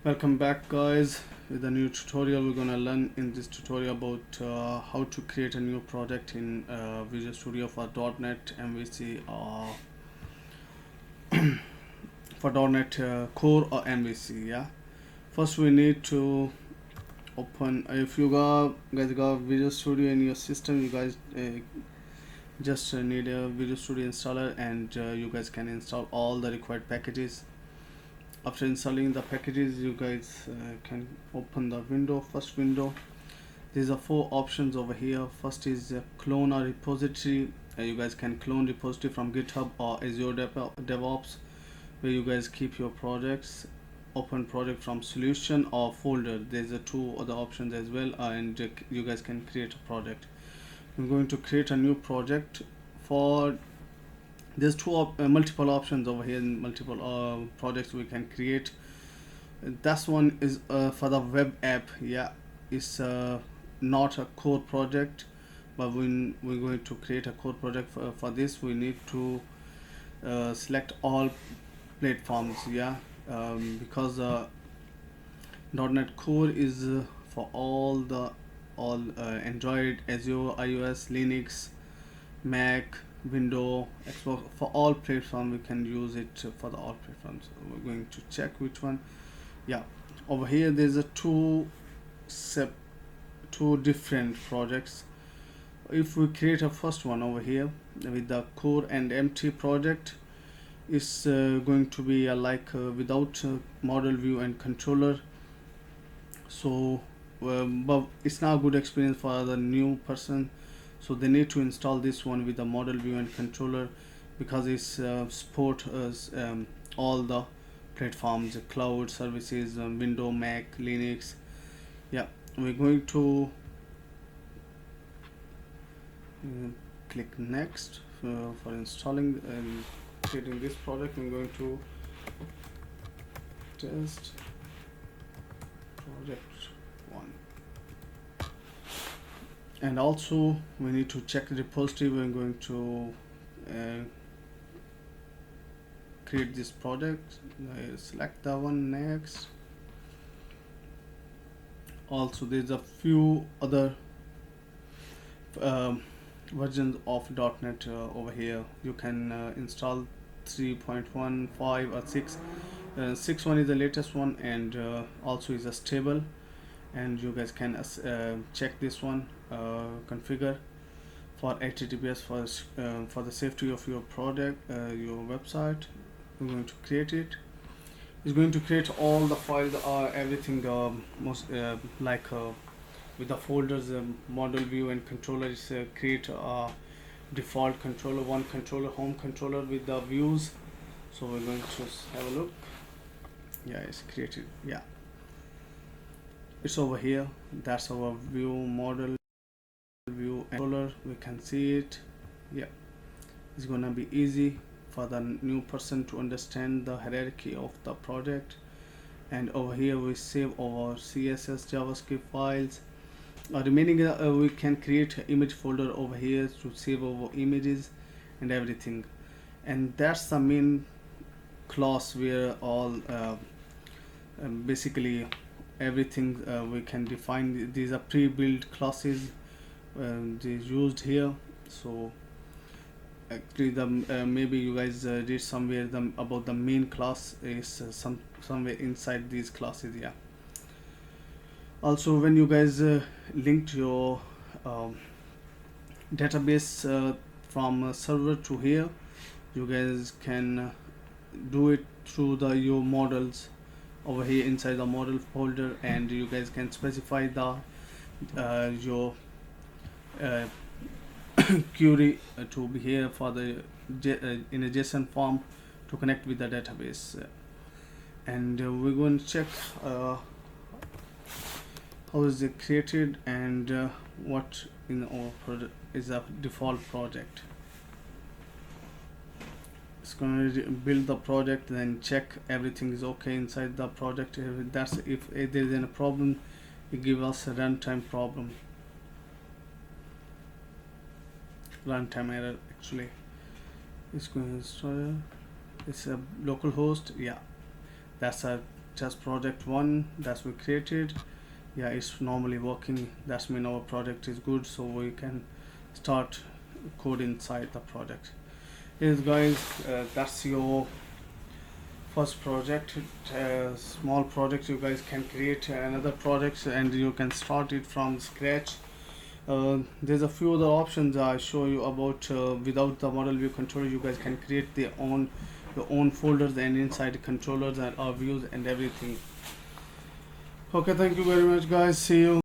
Welcome back, guys, with a new tutorial. We're gonna learn in this tutorial about how to create a new project in Visual Studio for .NET MVC or for .NET Core or MVC. Yeah, first we need to open, if you guys got Visual Studio in your system, you guys just need a Visual Studio installer, and you guys can install all the required packages. After installing the packages, you guys can open the first window. These are four options over here. First is clone a repository. You guys can clone repository from GitHub or Azure DevOps, where you guys keep your projects. Open project from solution or folder. There's two other options as well, and you guys can create a project. I'm going to create a new project. For there's multiple options over here, multiple projects we can create. That one is for the web app. Yeah, it's not a core project, but when we're going to create a core project for this, we need to select all platforms. Yeah, because .NET Core is for all Android, Azure, iOS, Linux, Mac, Window, Xbox. For all platforms we can use it for the all platforms. So we're going to check which one. Yeah, over here there's a two different projects. If we create a first one over here with the core and empty project, is going to be without model view and controller. So but it's not a good experience for the new person, so they need to install this one with the model view and controller, because it's support all the platforms, cloud services, Windows, Mac, Linux. Yeah, we're going to click next for installing and creating this project. I'm going to test project 1, and also we need to check the repository. We're going to create this project. Select that one. Next. Also there's a few other versions of .NET over here. You can install 3.1, 5 or 6. 6 one is the latest one, and also is a stable, and you guys can check this one, configure for HTTPS for the safety of your product, your website. We're going to create it. It's going to create all the files, everything, most with the folders, model view and controller. Is create a default controller, one controller, home controller with the views. So we're going to have a look. Yeah, it's created. Yeah, it's over here. That's our view, model view and controller. We can see it. Yeah, it's gonna be easy for the new person to understand the hierarchy of the project. And over here we save our CSS, JavaScript files. Remaining we can create an image folder over here to save our images and everything. And that's the main class where all basically everything we can define. These are pre-built classes they used here. So actually the maybe you guys did somewhere about the main class is somewhere inside these classes. Yeah, also when you guys linked your database from server to here, you guys can do it through your models over here inside the model folder, and you guys can specify the your query to be here for the in a JSON form to connect with the database. And we're going to check how is it created, and what in our project is a default project. It's going to build the project, then check everything is okay inside the project. If there's any problem, it gives us a runtime problem, runtime error. Actually, it's going to install. It's a local host. Yeah, that's a just project 1 that we created. Yeah, it's normally working. That's mean our project is good, so we can start code inside the project. Yes guys, that's your first project. Small project. You guys can create another project and you can start it from scratch. There's a few other options I show you about. Without the model view controller, you guys can create your own folders and inside controllers and views and everything. Okay, thank you very much guys, see you.